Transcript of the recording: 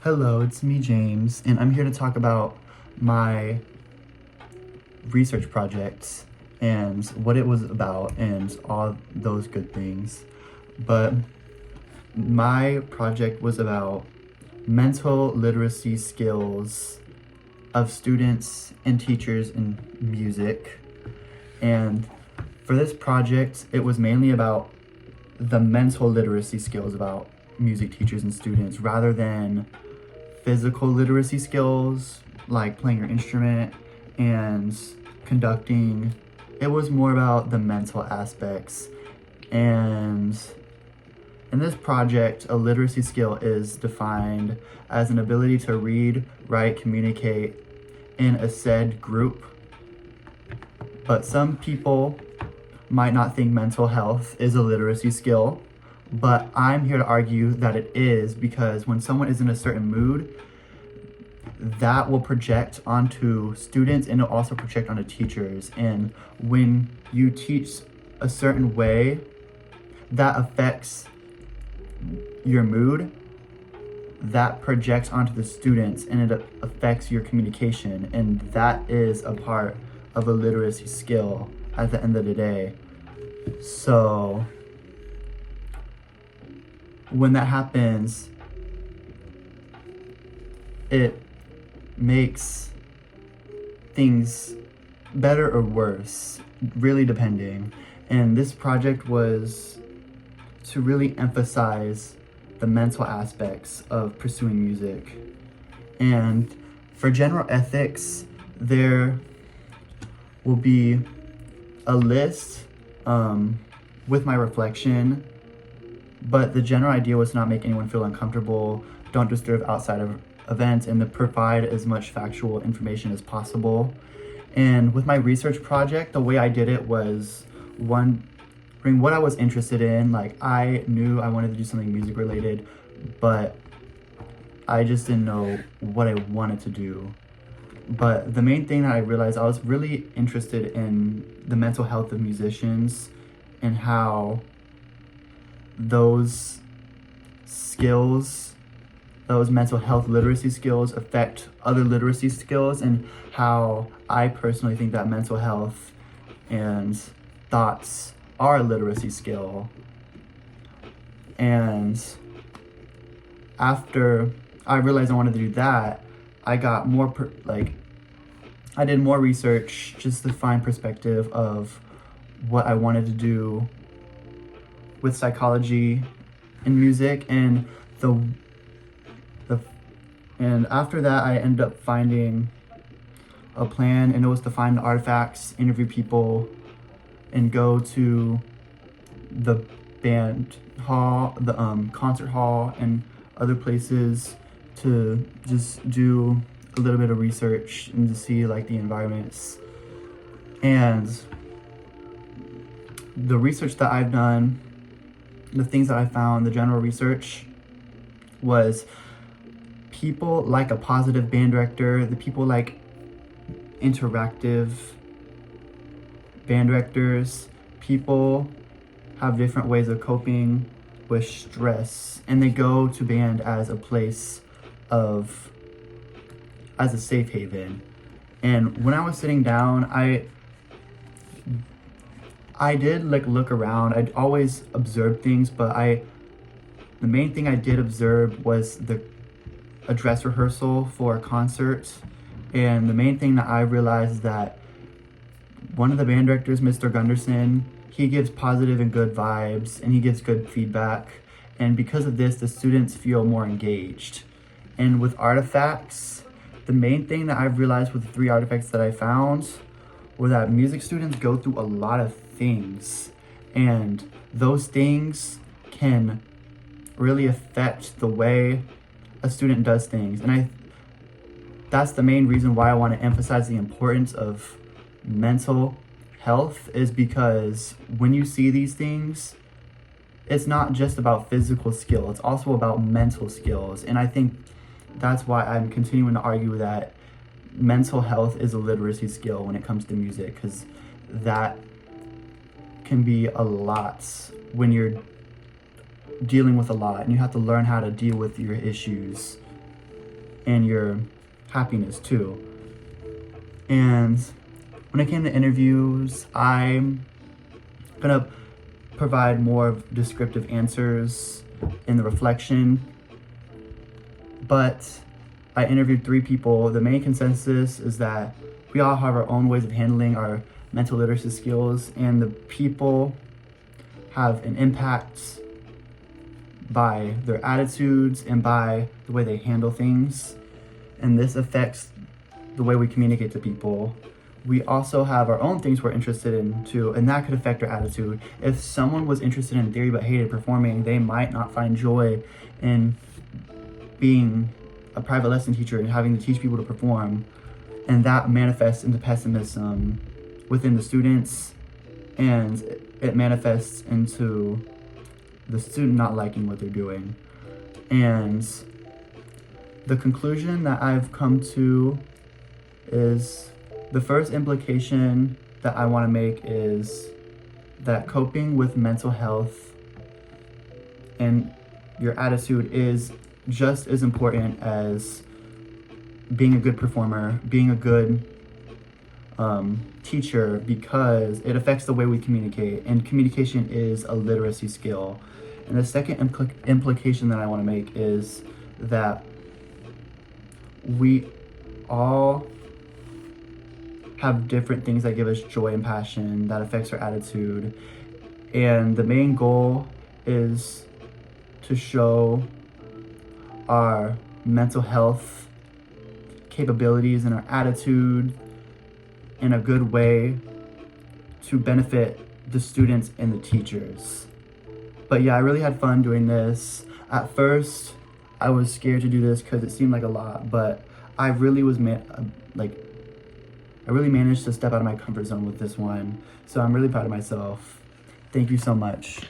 Hello, it's me, James, and I'm here to talk about my research project and what it was about and all those good things. But my project was about mental literacy skills of students and teachers in music. And for this project, it was mainly about the mental literacy skills about music teachers and students rather than physical literacy skills like playing your instrument and conducting. It was more about the mental aspects. And in this project, a literacy skill is defined as an ability to read, write, communicate in a said group. But some people might not think mental health is a literacy skill, but I'm here to argue that it is, because when someone is in a certain mood, that will project onto students and it'll also project onto teachers. And when you teach a certain way, that affects your mood, that projects onto the students and it affects your communication. And that is a part of a literacy skill at the end of the day. So when that happens, it makes things better or worse, really depending. And this project was to really emphasize the mental aspects of pursuing music. And for general ethics, there will be a list with my reflection, but the general idea was to not make anyone feel uncomfortable, don't disturb outside of events, and to provide as much factual information as possible. And with my research project, the way I did it was bring what I was interested in. Like, I knew I wanted to do something music related, but I just didn't know what I wanted to do. But the main thing that I realized, I was really interested in the mental health of musicians and how those skills, those mental health literacy skills affect other literacy skills, and how I personally think that mental health and thoughts are a literacy skill. And after I realized I wanted to do that, I got more I did more research just to find perspective of what I wanted to do with psychology and music. And and after that, I ended up finding a plan, and it was to find the artifacts, interview people, and go to the band hall, the concert hall, and other places to just do a little bit of research and to see like the environments. And the research that I've done, the things that I found, the general research was people like a positive band director, the people like interactive band directors. People have different ways of coping with stress, and they go to band as a place as a safe haven. And when I was sitting down, I did look around. I'd always observed things, but the main thing I did observe was a dress rehearsal for a concert. And the main thing that I realized is that one of the band directors, Mr. Gunderson, he gives positive and good vibes, and he gives good feedback. And because of this, the students feel more engaged. And with artifacts, the main thing that I've realized with the 3 artifacts that I found were that music students go through a lot of things, and those things can really affect the way a student does things. And that's the main reason why I want to emphasize the importance of mental health, is because when you see these things, it's not just about physical skill, it's also about mental skills. And I think that's why I'm continuing to argue that mental health is a literacy skill when it comes to music, because that can be a lot when you're dealing with a lot and you have to learn how to deal with your issues. and your happiness too. And when it came to interviews, I'm gonna provide more descriptive answers in the reflection, but I interviewed 3 people. The main consensus is that we all have our own ways of handling our mental literacy skills, and the people have an impact by their attitudes and by the way they handle things, and this affects the way we communicate to people. We also have our own things we're interested in too, and that could affect our attitude. If someone was interested in theory but hated performing, they might not find joy in being a private lesson teacher and having to teach people to perform, and that manifests into pessimism within the students, and it manifests into the student not liking what they're doing. And the conclusion that I've come to is the first implication that I want to make is that coping with mental health and your attitude is just as important as being a good performer, being a good teacher, because it affects the way we communicate, and communication is a literacy skill. And the second implication that I want to make is that we all have different things that give us joy and passion that affects our attitude, and the main goal is to show our mental health capabilities and our attitude in a good way to benefit the students and the teachers. But yeah, I really had fun doing this. At first, I was scared to do this because it seemed like a lot, but I really was I really managed to step out of my comfort zone with this one. So I'm really proud of myself. Thank you so much.